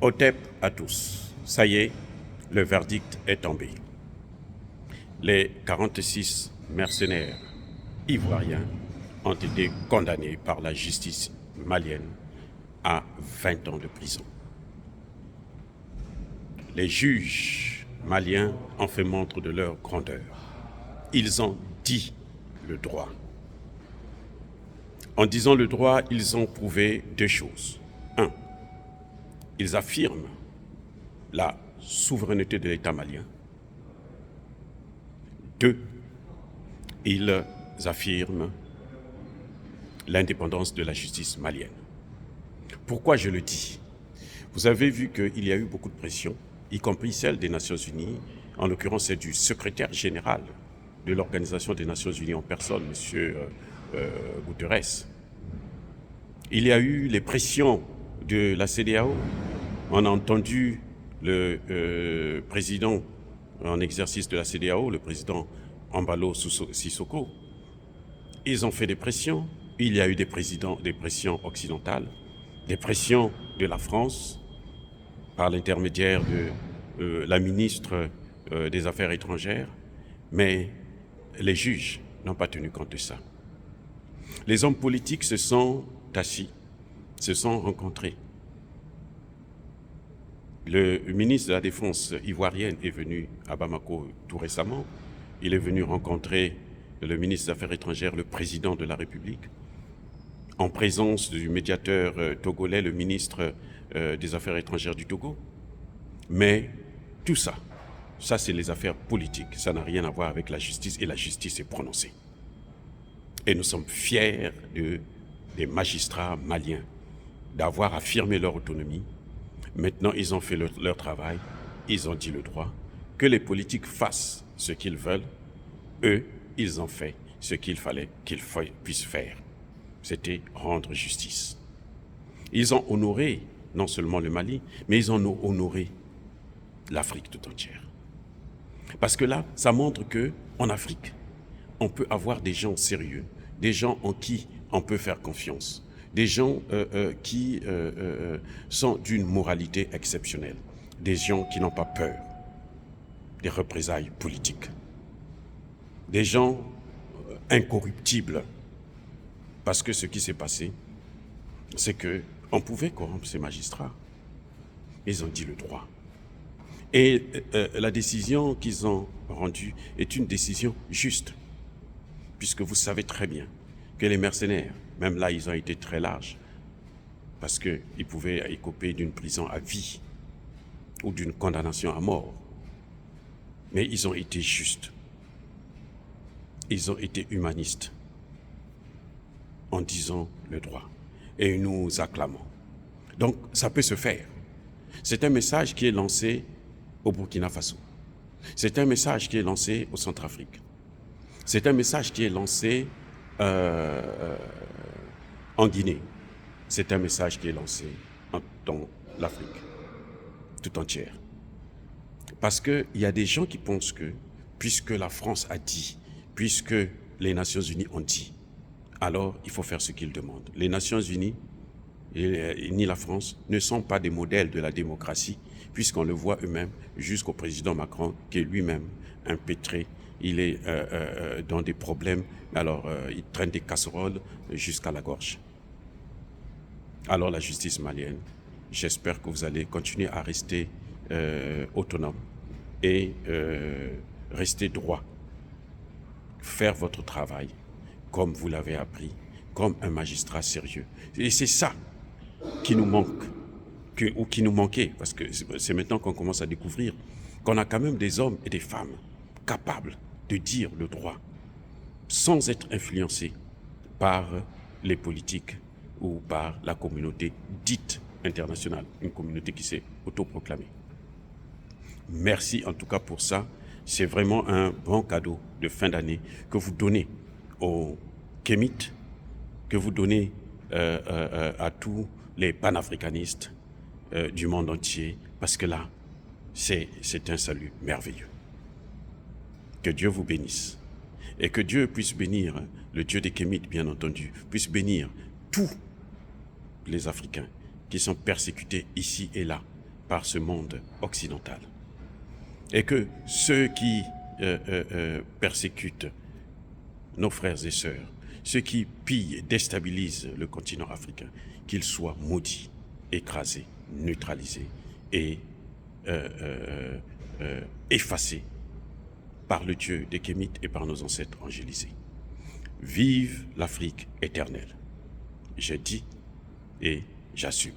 Otep à tous. Ça y est, le verdict est tombé. Les 46 mercenaires ivoiriens ont été condamnés par la justice malienne à 20 ans de prison. Les juges maliens ont fait montre de leur grandeur. Ils ont dit le droit. En disant le droit, ils ont prouvé deux choses. Un, ils affirment la souveraineté de l'État malien. Deux, ils affirment l'indépendance de la justice malienne. Pourquoi je le dis? Vous avez vu qu'il y a eu beaucoup de pression, y compris celle des Nations Unies, en l'occurrence c'est du secrétaire général de l'Organisation des Nations Unies en personne, M. Guterres. Il y a eu les pressions de la CEDEAO. On a entendu le président en exercice de la CEDEAO, le président Embalo Sissoko. Ils ont fait des pressions. Il y a eu des pressions occidentales, des pressions de la France par l'intermédiaire de la ministre des Affaires étrangères, mais les juges n'ont pas tenu compte de ça. Les hommes politiques se sont assis, se sont rencontrés. Le ministre de la Défense ivoirienne est venu à Bamako tout récemment. Il est venu rencontrer le ministre des Affaires étrangères, le président de la République, en présence du médiateur togolais, le ministre des Affaires étrangères du Togo. Mais tout ça, c'est les affaires politiques. Ça n'a rien à voir avec la justice et la justice est prononcée. Et nous sommes fiers des magistrats maliens d'avoir affirmé leur autonomie. Maintenant, ils ont fait leur travail, ils ont dit le droit. Que les politiques fassent ce qu'ils veulent, eux, ils ont fait ce qu'il fallait qu'ils puissent faire. C'était rendre justice. Ils ont honoré non seulement le Mali, mais ils ont honoré l'Afrique tout entière. Parce que là, ça montre qu'en Afrique, on peut avoir des gens sérieux, des gens en qui on peut faire confiance, des gens qui sont d'une moralité exceptionnelle, des gens qui n'ont pas peur des représailles politiques, des gens incorruptibles. Parce que ce qui s'est passé, c'est qu'on pouvait corrompre ces magistrats. Ils ont dit le droit. Et la décision qu'ils ont rendue est une décision juste. Puisque vous savez très bien que les mercenaires, même là, ils ont été très larges. Parce qu'ils pouvaient écoper d'une prison à vie ou d'une condamnation à mort. Mais ils ont été justes. Ils ont été humanistes en disant le droit. Et nous acclamons. Donc, ça peut se faire. C'est un message qui est lancé au Burkina Faso. C'est un message qui est lancé au Centrafrique. C'est un message qui est lancé en Guinée. C'est un message qui est lancé dans l'Afrique tout entière. Parce qu'il y a des gens qui pensent que, puisque la France a dit, puisque les Nations Unies ont dit, alors il faut faire ce qu'ils demandent. Les Nations Unies ni la France ne sont pas des modèles de la démocratie, puisqu'on le voit eux-mêmes jusqu'au président Macron, qui est lui-même impétré. Il est dans des problèmes, alors il traîne des casseroles jusqu'à la gorge. Alors la justice malienne, j'espère que vous allez continuer à rester autonome et rester droit. Faire votre travail comme vous l'avez appris, comme un magistrat sérieux. Et c'est ça qui nous manque, ou qui nous manquait, parce que c'est maintenant qu'on commence à découvrir qu'on a quand même des hommes et des femmes capables de dire le droit sans être influencés par les politiques ou par la communauté dite internationale, une communauté qui s'est autoproclamée. Merci en tout cas pour ça. C'est vraiment un bon cadeau de fin d'année que vous donnez aux Kémites, que vous donnez à tous les panafricanistes du monde entier, parce que là, c'est un salut merveilleux. Que Dieu vous bénisse. Et que Dieu puisse bénir, le Dieu des Kémites, bien entendu, puisse bénir tous les Africains qui sont persécutés ici et là par ce monde occidental. Et que ceux qui persécutent nos frères et sœurs, ceux qui pillent, déstabilisent le continent africain, qu'ils soient maudits, écrasés, neutralisés et effacés par le Dieu des Kémites et par nos ancêtres angélisés. Vive l'Afrique éternelle. Je dis et j'assume.